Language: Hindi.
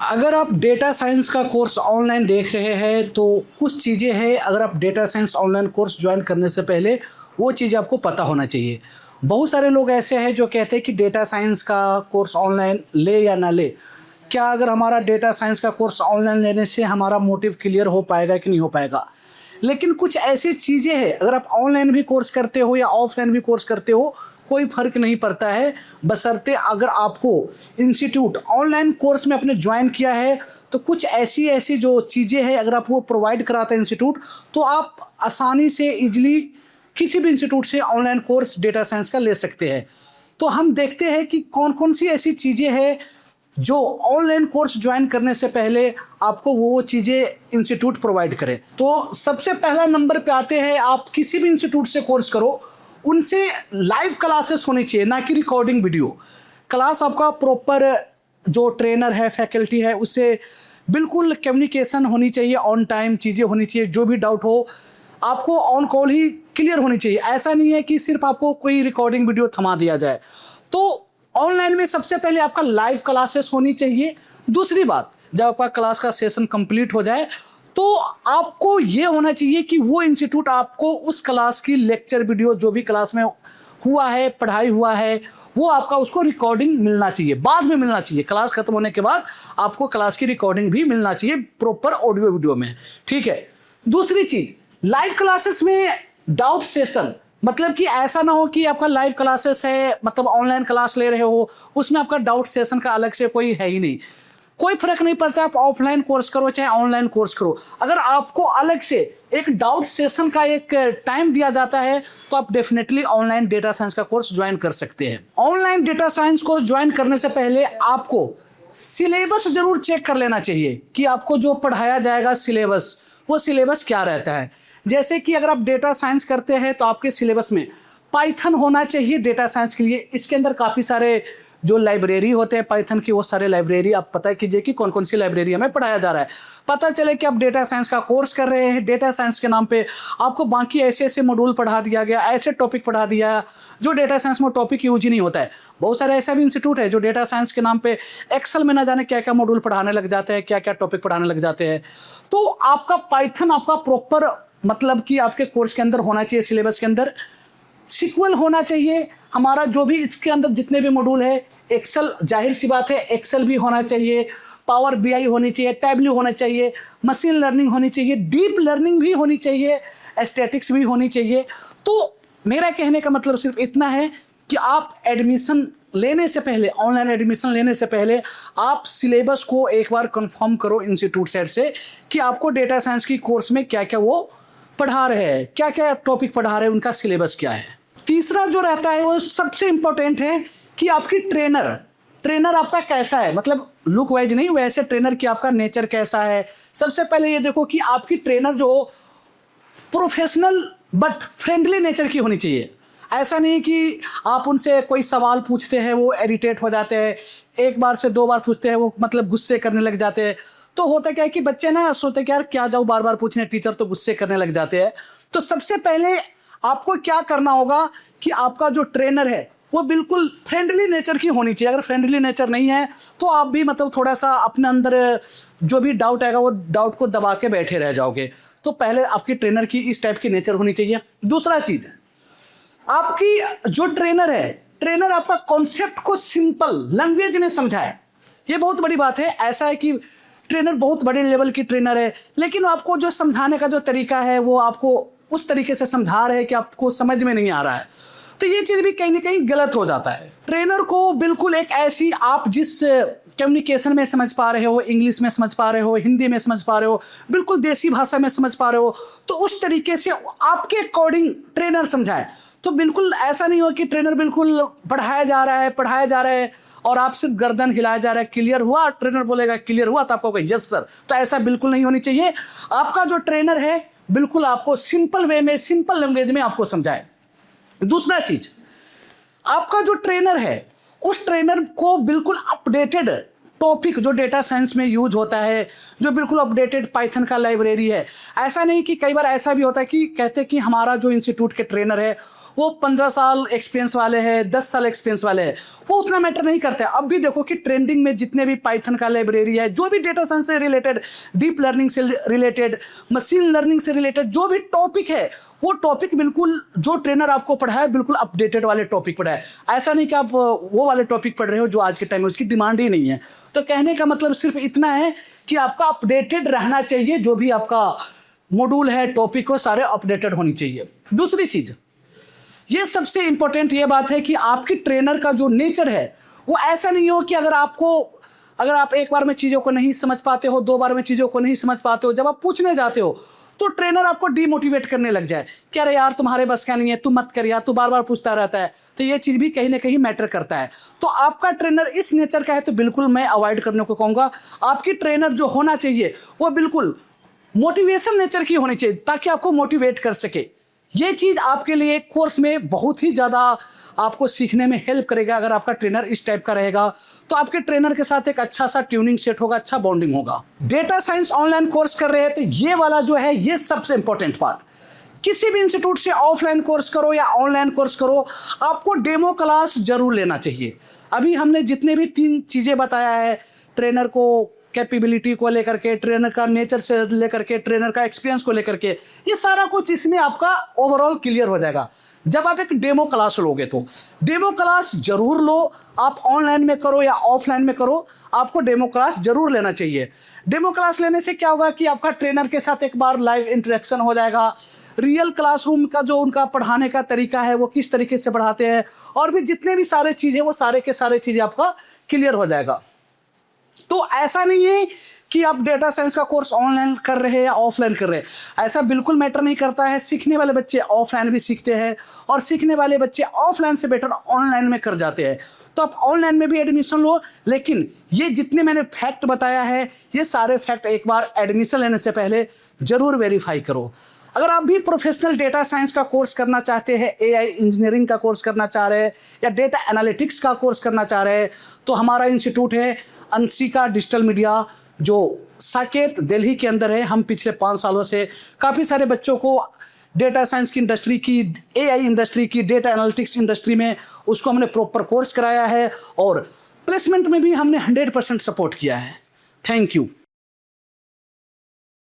अगर आप डेटा साइंस का कोर्स ऑनलाइन देख रहे हैं तो कुछ चीज़ें हैं, अगर आप data science online course join करने से पहले वो चीज़ आपको पता होना चाहिए। बहुत सारे लोग ऐसे हैं जो कहते हैं कि डेटा साइंस का कोर्स ऑनलाइन ले या ना ले, क्या अगर हमारा डेटा साइंस का कोर्स ऑनलाइन लेने से हमारा मोटिव क्लियर हो पाएगा कि नहीं हो पाएगा। लेकिन कुछ ऐसी चीज़ें हैं, अगर आप ऑनलाइन भी कोर्स करते हो या ऑफलाइन भी कोर्स करते हो कोई फ़र्क नहीं पड़ता है, बशर्ते अगर आपको इंस्टीट्यूट ऑनलाइन कोर्स में आपने ज्वाइन किया है तो कुछ ऐसी ऐसी जो चीज़ें हैं अगर आप वो प्रोवाइड कराता है इंस्टीट्यूट, तो आप आसानी से ईजिली किसी भी इंस्टीट्यूट से ऑनलाइन कोर्स डेटा साइंस का ले सकते हैं। तो हम देखते हैं कि कौन कौन सी ऐसी चीज़ें हैं जो ऑनलाइन कोर्स ज्वाइन करने से पहले आपको वो चीज़ें इंस्टीट्यूट प्रोवाइड करे। तो सबसे पहला नंबर पे आते हैं, आप किसी भी इंस्टीट्यूट से कोर्स करो, उनसे लाइव क्लासेस होनी चाहिए, ना कि रिकॉर्डिंग वीडियो क्लास। आपका प्रॉपर जो ट्रेनर है, फैकल्टी है, उससे बिल्कुल कम्युनिकेशन होनी चाहिए, ऑन टाइम चीज़ें होनी चाहिए, जो भी डाउट हो आपको ऑन कॉल ही क्लियर होनी चाहिए। ऐसा नहीं है कि सिर्फ आपको कोई रिकॉर्डिंग वीडियो थमा दिया जाए। तो ऑनलाइन में सबसे पहले आपका लाइव क्लासेस होनी चाहिए। दूसरी बात, जब आपका क्लास का सेशन कंप्लीट हो जाए तो आपको ये होना चाहिए कि वो इंस्टीट्यूट आपको उस क्लास की लेक्चर वीडियो, जो भी क्लास में हुआ है, पढ़ाई हुआ है, वो आपका उसको रिकॉर्डिंग मिलना चाहिए, बाद में मिलना चाहिए। क्लास खत्म होने के बाद आपको क्लास की रिकॉर्डिंग भी मिलना चाहिए प्रॉपर ऑडियो वीडियो में, ठीक है। दूसरी चीज़, लाइव क्लासेस में डाउट सेशन, मतलब कि ऐसा ना हो कि आपका लाइव क्लासेस है, मतलब ऑनलाइन क्लास ले रहे हो, उसमें आपका डाउट सेशन का अलग से कोई है ही नहीं। कोई फर्क नहीं पड़ता आप ऑफलाइन कोर्स करो चाहे ऑनलाइन कोर्स करो, अगर आपको अलग से एक डाउट सेशन का एक टाइम दिया जाता है तो आप डेफिनेटली ऑनलाइन डेटा साइंस का कोर्स ज्वाइन कर सकते हैं। Online data science course join करने से पहले आपको सिलेबस जरूर चेक कर लेना चाहिए कि आपको जो पढ़ाया जाएगा सिलेबस, वो सिलेबस क्या रहता है। जैसे कि अगर आप डेटा साइंस करते हैं तो आपके सिलेबस में पाइथन होना चाहिए डेटा साइंस के लिए। इसके अंदर काफ़ी सारे जो लाइब्रेरी होते हैं पाइथन की, वो सारे लाइब्रेरी आप पता कीजिए कि कौन कौन सी लाइब्रेरी हमें पढ़ाया जा रहा है। पता चले कि आप डेटा साइंस का कोर्स कर रहे हैं, डेटा साइंस के नाम पे आपको बाकी ऐसे ऐसे मॉड्यूल पढ़ा दिया गया, ऐसे टॉपिक पढ़ा दिया जो डेटा साइंस में टॉपिक यूज ही नहीं होता है। बहुत सारे ऐसा भी इंस्टीट्यूट है जो डेटा साइंस के नाम पे एक्सेल में ना जाने क्या क्या मॉड्यूल पढ़ाने लग जाते हैं, क्या क्या टॉपिक पढ़ाने लग जाते हैं। तो आपका पाइथन आपका प्रॉपर, मतलब कि आपके कोर्स के अंदर होना चाहिए, सिलेबस के अंदर सिक्वल होना चाहिए। हमारा जो भी इसके अंदर जितने भी मॉड्यूल है, एक्सेल, जाहिर सी बात है एक्सेल भी होना चाहिए, पावर बीआई होनी चाहिए, टैबल्यू होना चाहिए, मशीन लर्निंग होनी चाहिए, डीप लर्निंग भी होनी चाहिए, स्टैटिक्स भी होनी चाहिए। तो मेरा कहने का मतलब सिर्फ इतना है कि आप एडमिशन लेने से पहले, ऑनलाइन एडमिशन लेने से पहले आप सिलेबस को एक बार कंफर्म करो इंस्टीट्यूट साइड से कि आपको डेटा साइंस की कोर्स में क्या क्या वो पढ़ा रहे हैं, क्या क्या टॉपिक पढ़ा रहे हैं, उनका सिलेबस क्या है। तीसरा जो रहता है वो सबसे इंपॉर्टेंट है कि आपकी ट्रेनर आपका कैसा है, मतलब लुक वाइज नहीं, वैसे ट्रेनर की आपका नेचर कैसा है। सबसे पहले ये देखो कि आपकी ट्रेनर जो प्रोफेशनल बट फ्रेंडली नेचर की होनी चाहिए। ऐसा नहीं कि आप उनसे कोई सवाल पूछते हैं वो इरिटेट हो जाते हैं, एक बार से दो बार पूछते हैं वो मतलब गुस्से करने लग जाते हैं। तो होता क्या है कि बच्चे ना सोचते कि यार क्या जाओ बार बार पूछने, टीचर तो गुस्से करने लग जाते हैं। तो सबसे पहले आपको क्या करना होगा कि आपका जो ट्रेनर है वो बिल्कुल फ्रेंडली नेचर की होनी चाहिए। अगर फ्रेंडली नेचर नहीं है तो आप भी मतलब थोड़ा सा अपने अंदर जो भी डाउट आएगा वो डाउट को दबा के बैठे रह जाओगे। तो पहले आपकी ट्रेनर की इस टाइप की नेचर होनी चाहिए। दूसरा चीज़, आपकी जो ट्रेनर है, ट्रेनर आपका कॉन्सेप्ट को सिंपल लैंग्वेज में समझाए। ये बहुत बड़ी बात है। ऐसा है कि ट्रेनर बहुत बड़े लेवल की ट्रेनर है, लेकिन आपको जो समझाने का जो तरीका है वो आपको उस तरीके से समझा रहे हैं कि आपको समझ में नहीं आ रहा है। तो ये चीज़ भी कहीं ना कहीं गलत हो जाता है। ट्रेनर को बिल्कुल एक ऐसी, आप जिस कम्युनिकेशन में समझ पा रहे हो, इंग्लिश में समझ पा रहे हो, हिंदी में समझ पा रहे हो, बिल्कुल देसी भाषा में समझ पा रहे हो, तो उस तरीके से आपके अकॉर्डिंग ट्रेनर समझाए। तो बिल्कुल ऐसा नहीं हो कि ट्रेनर बिल्कुल पढ़ाया जा रहा है और आप सिर्फ गर्दन हिलाया जा रहा है, क्लियर हुआ, ट्रेनर बोलेगा क्लियर हुआ तो आपको कहेगा यस सर। तो ऐसा बिल्कुल नहीं होनी चाहिए। आपका जो ट्रेनर है बिल्कुल आपको सिंपल वे में, सिंपल लैंग्वेज में आपको समझाए। दूसरा चीज, आपका जो ट्रेनर है उस ट्रेनर को बिल्कुल अपडेटेड टॉपिक जो डेटा साइंस में यूज होता है, जो बिल्कुल अपडेटेड पाइथन का लाइब्रेरी है। ऐसा नहीं कि कई बार ऐसा भी होता है कि कहते हैं कि हमारा जो इंस्टीट्यूट के ट्रेनर है वो 15 साल एक्सपीरियंस वाले हैं, 10 साल एक्सपीरियंस वाले हैं, वो उतना मैटर नहीं करता है। अब भी देखो कि ट्रेंडिंग में जितने भी पाइथन का लाइब्रेरी है, जो भी डेटा साइंस से रिलेटेड, डीप लर्निंग से रिलेटेड, मशीन लर्निंग से रिलेटेड जो भी टॉपिक है, वो टॉपिक बिल्कुल जो ट्रेनर आपको पढ़ाए बिल्कुल अपडेटेड वाले टॉपिक पढ़ाए। ऐसा नहीं कि आप वो वाले टॉपिक पढ़ रहे हो जो आज के टाइम में उसकी डिमांड ही नहीं है। तो कहने का मतलब सिर्फ इतना है कि आपका अपडेटेड रहना चाहिए, जो भी आपका मॉड्यूल है, टॉपिक हो, सारे अपडेटेड होनी चाहिए। दूसरी चीज़, ये सबसे इंपॉर्टेंट ये बात है कि आपकी ट्रेनर का जो नेचर है वो ऐसा नहीं हो कि अगर आप एक बार में चीज़ों को नहीं समझ पाते हो, 2 बार में चीज़ों को नहीं समझ पाते हो, जब आप पूछने जाते हो तो ट्रेनर आपको डीमोटिवेट करने लग जाए कि अरे यार तुम्हारे बस का नहीं है, तू मत कर यार, तू बार बार पूछता रहता है। तो ये चीज़ भी कहीं ना कहीं मैटर करता है। तो आपका ट्रेनर इस नेचर का है तो बिल्कुल मैं अवॉइड करने को कहूँगा। आपकी ट्रेनर जो होना चाहिए वो बिल्कुल मोटिवेशन नेचर की होनी चाहिए, ताकि आपको मोटिवेट कर सके। ये चीज़ आपके लिए कोर्स में बहुत ही ज़्यादा आपको सीखने में हेल्प करेगा। अगर आपका ट्रेनर इस टाइप का रहेगा तो आपके ट्रेनर के साथ एक अच्छा सा ट्यूनिंग सेट होगा, अच्छा बॉन्डिंग होगा। डेटा साइंस ऑनलाइन कोर्स कर रहे हैं तो ये वाला जो है ये सबसे इंपॉर्टेंट पार्ट। किसी भी इंस्टीट्यूट से ऑफलाइन कोर्स करो या ऑनलाइन कोर्स करो, आपको डेमो क्लास जरूर लेना चाहिए। अभी हमने जितने भी 3 चीज़ें बताया है, ट्रेनर को कैपेबिलिटी को लेकर के, ट्रेनर का नेचर से लेकर के, ट्रेनर का एक्सपीरियंस को लेकर के, ये सारा कुछ इसमें आपका ओवरऑल क्लियर हो जाएगा जब आप एक डेमो क्लास लोगे। तो डेमो क्लास जरूर लो, आप ऑनलाइन में करो या ऑफलाइन में करो, आपको डेमो क्लास जरूर लेना चाहिए। डेमो क्लास लेने से क्या होगा कि आपका ट्रेनर के साथ एक बार लाइव इंटरेक्शन हो जाएगा, रियल क्लासरूम का जो उनका पढ़ाने का तरीका है वो किस तरीके से पढ़ाते हैं, और भी जितने भी सारे चीज़ें वो सारे के सारे चीज़ें आपका क्लियर हो जाएगा। तो ऐसा नहीं है कि आप डेटा साइंस का कोर्स ऑनलाइन कर रहे हैं या ऑफलाइन कर रहे हैं, ऐसा बिल्कुल मैटर नहीं करता है। सीखने वाले बच्चे ऑफलाइन भी सीखते हैं और सीखने वाले बच्चे ऑफलाइन से बेटर ऑनलाइन में कर जाते हैं। तो आप ऑनलाइन में भी एडमिशन लो, लेकिन ये जितने मैंने फैक्ट बताया है ये सारे फैक्ट एक बार एडमिशन लेने से पहले ज़रूर वेरीफाई करो। अगर आप भी प्रोफेशनल डेटा साइंस का कोर्स करना चाहते हैं, AI इंजीनियरिंग का कोर्स करना चाह रहे हैं या डेटा एनालिटिक्स का कोर्स करना चाह रहे हैं, तो हमारा इंस्टीट्यूट है अंशिका डिजिटल मीडिया, जो साकेत दिल्ली के अंदर है। हम पिछले 5 सालों से काफ़ी सारे बच्चों को डेटा साइंस की इंडस्ट्री की, AI इंडस्ट्री की, डेटा एनालिटिक्स इंडस्ट्री में उसको हमने प्रॉपर कोर्स कराया है और प्लेसमेंट में भी हमने 100% सपोर्ट किया है। Thank you.